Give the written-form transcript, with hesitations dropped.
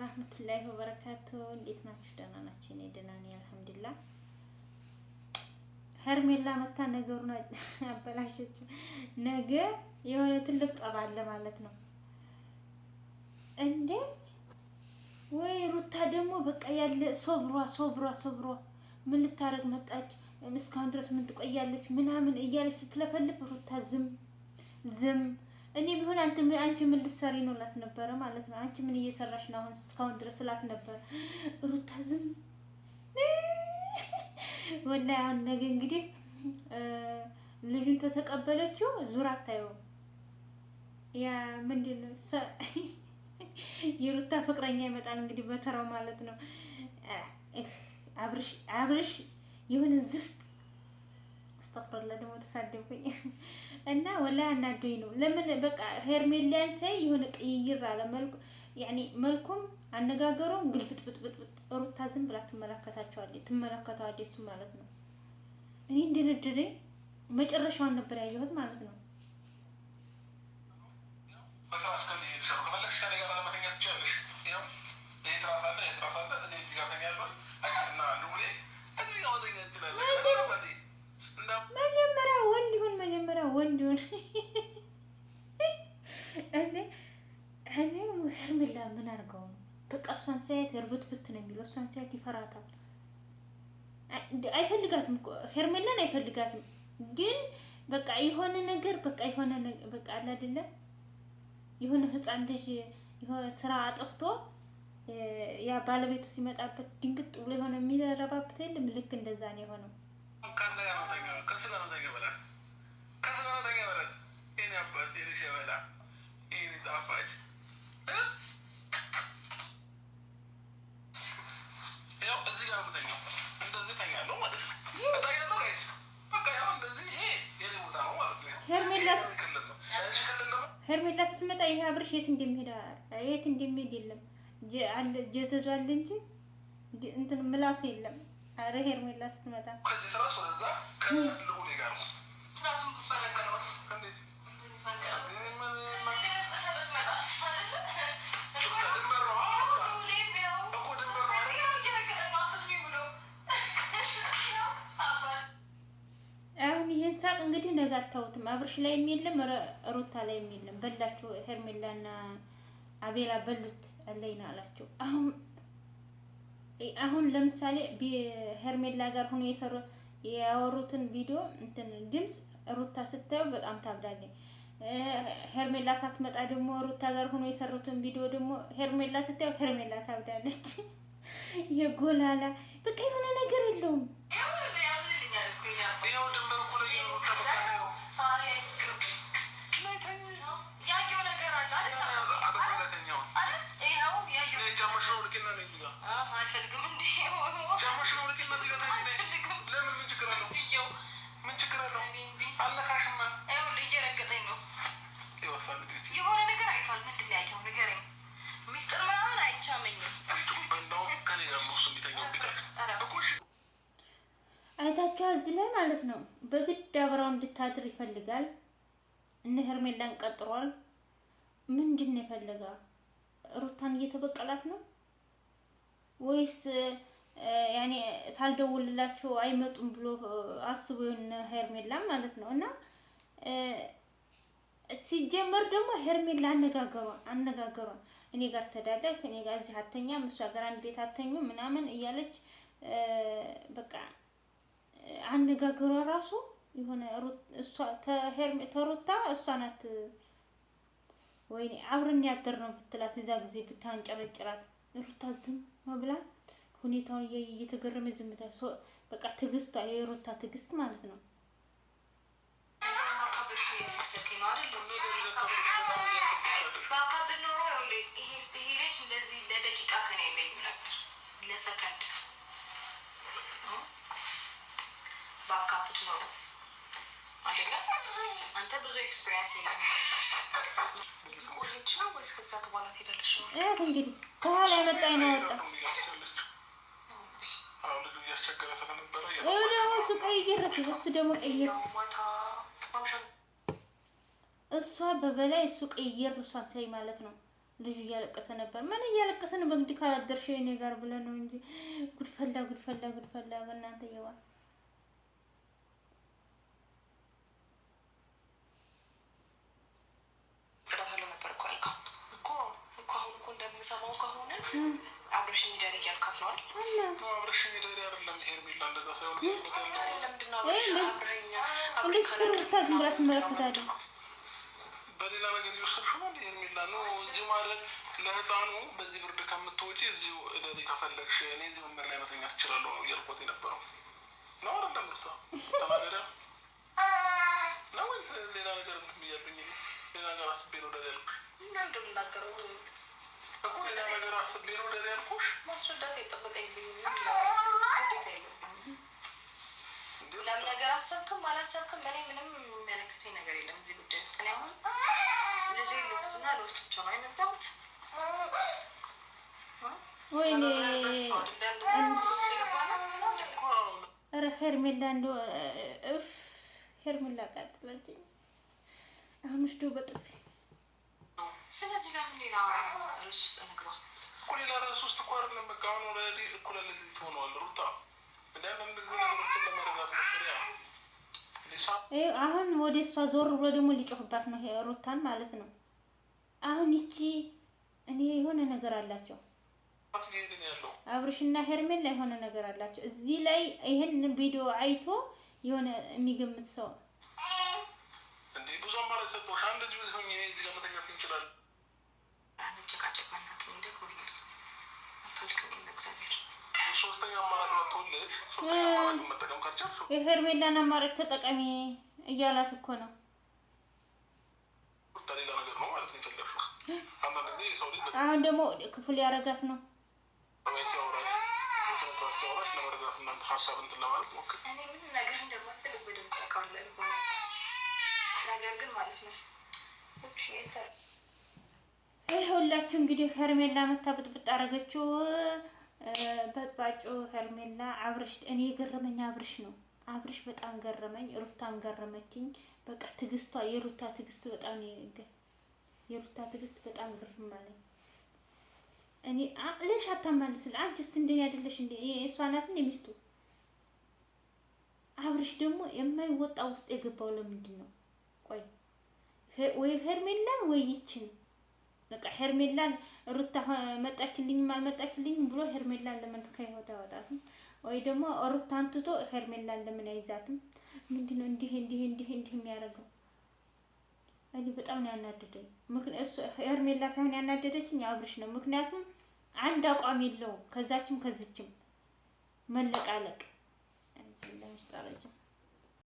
ወራህመቱላሂ ወበረካቱ። እንዴት ናችሁ? ደህና ናችሁ? እኔ ደህና ነኝ አልሐምዱሊላህ። ሄርሜላ መታ ነገሩን አበላሸችው። ነገ የሆነ ትልቅ ጠብ አለ ማለት ነው እንዴ? ወይ ሩታ ደግሞ በቃ ያለ ሶብሯ ምን ልታረግ መጣች? እስካሁን ድረስ ምን ትቆያለች? ምናምን እያለች ስትለፈልፍ ሩታ ዝም እኔ ቢሆን አንቺ ምን ልትሰሪ ነው ላት ነበረ ማለት ነው። አንቺ ምን እየሰራሽ ነው አሁን እስካሁን ድረስ ላት ነበር። ሩታ ዝም ወላሂ አሁን ነገ እንግዲህ ልጁን ተተቀበለችው ዙራ ታየው ያ ምንድነው የሩታ ፍቅረኛ ይመጣል እንግዲህ በተራው ማለት ነው። አብርሽ የሆነ ዝፍት አስተፍረላ ደግሞ ተሳደብኩኝ እና ወላሂ አናዶኝ ነው። ለምን በቃ ሄርሜላን ሳይ የሆነ ቅይር አለ መልኩ ያኒ መልኩም አነጋገሩም ግልብጥብጥብጥ ሩታ ዝም ብላ ትመለከታለች እሱ ማለት ነው። እኔ እንደነደረኝ መጨረሻውን ነበር ያየሁት ማለት ነው። መጀመሪያ ወንድ ይሁን እኔ ሄርሜላ ምን አድርገው ነው? በቃ እሷን ሳያት እርብትብት ነው የሚለው። እሷን ሳያት ይፈራታል። አይፈልጋትም እኮ ሄርሜላን አይፈልጋትም። ግን በቃ የሆነ ነገር በቃ አለ አይደለ? የሆነ ህፃን ልጅ የሆነ ስራ አጥፍቶ ያ ባለቤቱ ሲመጣበት ድንግጥ ብሎ የሆነ የሚረባብት የለም። ልክ እንደዛ ነው የሆነው። ሄርሜላ ስትመጣ ይሄ አብርሽ የት እንደሚሄድ የለም። ጀሰዱ አለ እንጂ እንትን ምላሱ የለም። አረ ሄርሜላ ስትመጣ ሳቅ እንግዲህ ነገ አታውትም። አብርሽ ላይ የለም ሩታ ላይ የለም። በላችሁ ሄርሜላና አቤላ በሉት አለይና አላችሁ። አሁን ለምሳሌ ሄርሜላ ጋር ሆኖ ያወሩትን ቪዲዮ እንትን ድምጽ ሩታ ስታየው በጣም ታብዳለች። ሄርሜላ ሳትመጣ ደግሞ ሩታ ጋር ሆኖ የሰሩትን ቪዲዮ ደግሞ ሄርሜላ ስታየው ሄርሜላ ታብዳለች። የጎላላ በቃ የሆነ ነገር የለውም። አይታችኋል እዚህ ላይ ማለት ነው። በግድ አብራው እንድታድር ይፈልጋል። እነ ሄርሜላን ቀጥሯል። ምንድን ነው የፈለጋ? ሩታን እየተበቀላት ነው ወይስ ያኔ ሳልደውልላቸው አይመጡም ብሎ አስቦ እነ ሄርሜላ ማለት ነው። እና ሲጀመር ደግሞ ሄርሜላ አነጋገሯ እኔ ጋር ተዳዳክ፣ እኔ ጋር እዚህ አተኛም፣ እሷ ጋር አንድ ቤት አተኙ ምናምን እያለች በቃ አነጋገሯ ራሱ የሆነ እሷ ተሩታ እሷ ናት ወይኔ አብረን ያደር ነው ብትላት እዛ ጊዜ ብታንጨረጭራት ሩታ ዝም ብላ ሁኔታውን እየተገረመ ዝምታ በቃ ትዕግስቷ የሩታ ትዕግስት ማለት ነው። ባካፕት ነው አይደለ? አንተ ብዙ ኤክስፒሪየንስ ይላል። እዚህ ነው ወይስ ከዛ በኋላ ትሄዳለሽ ነው? እንግዲህ ከኋላ የመጣኝ ነው ወጣ ደግሞ እሱ ቀይር እሱ ደግሞ ቀይር እሷ በበላይ እሱ ቀይር እሷን ሳይ ማለት ነው። ልጁ እያለቀሰ ነበር። ምን እያለቀሰ ነው? በግድ ካላደርሽ እኔ ጋር ብለህ ነው እንጂ ጉድፈላ ጉድፈላ ጉድፈላ በእናንተ ይዋል አብረሽኝ ዳሪ እያልካት ነው አይደል? አብረሽኝ ዳሪ አይደለም ሄርሜላ፣ እንደዛ ሳይሆን በሌላ ነገር እየወሰድሽው ነው ሄርሜላ። ነው እዚሁ ማለት ለህፃኑ በዚህ ብርድ ከምትወጪ እዚሁ እደሪ ከፈለግሽ፣ እኔ እዚህ ወንበር ላይ መተኛት እችላለሁ ነው እያልኩት የነበረው ነው አይደለም? ሩታ ተናገሪያ ነው ወይስ ሌላ ነገር እንትን ብያለሁኝ? ሌላ ነገር አስቤ ነው ዳሪ ያልኩሽ እና እንደምናገረው እኮ ሌላ ነገር አስቤ ነው ዳሪ ያልኩሽ። ማስረዳት የጠበቀኝብኝ ለምን ነገር አሰብክም አላሰብክም እኔ ምንም የሚያነክተኝ ነገር የለም እዚህ ጉዳይ ውስጥ። እኔ አሁን ልጄ ልወስድና ልወስድ ብቻ ነው የመጣሁት። ወይኔ ኧረ ሄርሜላ እንደው እፍ ሄርሜላ ቀጥለችኝ አሁን ውስዶ በጥፊ። ስለዚህ ለምን ሌላ ርዕስ ውስጥ እንግባ? እኮ ሌላ ርዕስ ውስጥ እኮ አይደለም። በቃ አሁን ኦልሬዲ እኩለ ሌሊት ትሆነዋል ሩታ። አሁን ወደ እሷ ዞር ብሎ ደግሞ ሊጮህባት ነው ሩታን ማለት ነው። አሁን ይቺ እኔ የሆነ ነገር አላቸው አብርሽና ሄርሜላ የሆነ ነገር አላቸው። እዚህ ላይ ይሄን ቪዲዮ አይቶ የሆነ የሚገምት ሰው እንዴ ብዙ አማራጭ ሰጥቶሽ አንድ ልጅ ሆኜ እዚህ ጋር መተኛት እንችላለን። አንጨቃጨቅ ማለት ነው እንደ ኮሪያ አትልከኝ በእግዚአብሔር። ሶስተኛ አማራጭ መጥቶልሽ ሶስተኛ አማራጭ መጠቀም ካልቻልሽ የሄርሜላን አማራጭ ተጠቀሚ እያላት እኮ ነው። ሌላ ነገር ነው ማለት ነው የፈለግሽው። አንዳንድ ጊዜ የሰው ልጅ አሁን ደግሞ ክፉል ያረጋት ነው ወይ ሲያወራሽ ሲያወራሽ ለመረዳት እናንተ ሀሳብ እንትን ለማለት ሞክር። እኔ ምንም ነገር እንደማትል በደንብ ታውቃለህ ነገር ግን ማለት ነው ይሄ ሁላችሁ እንግዲህ ሄርሜላ መታ ብጥብጥ አረገችው። በጥባጩ ሄርሜላ አብርሽ እኔ የገረመኝ አብርሽ ነው። አብርሽ በጣም ገረመኝ። ሩታም ገረመችኝ። በቃ ትግስቷ የሩታ ትግስት በጣም የሩታ ትግስት በጣም ግርም አለኝ። እኔ ለሽ አታማልስል አንቺስ እንደኔ አይደለሽ እንዴ? እሷ ናት እንደ ሚስቱ። አብርሽ ደግሞ የማይወጣ ውስጥ የገባው ለምንድን ነው? ቆይ ወይ ሄርሜላን ወይ ይችን በቃ ሄርሜላን ሩታ መጣችልኝም አልመጣችልኝም ብሎ ሄርሜላን ለምን ከህይወት አወጣትም? ወይ ደግሞ ሩታን ትቶ ሄርሜላን ለምን አይዛትም? ምንድነው እንዲህ የሚያደርገው? እኔ በጣም ነው ያናደደኝ። እሱ ሄርሜላ ሳይሆን ያናደደችኝ አብርሽ ነው። ምክንያቱም አንድ አቋም የለውም ከዛችም ከዚችም መለቃለቅ።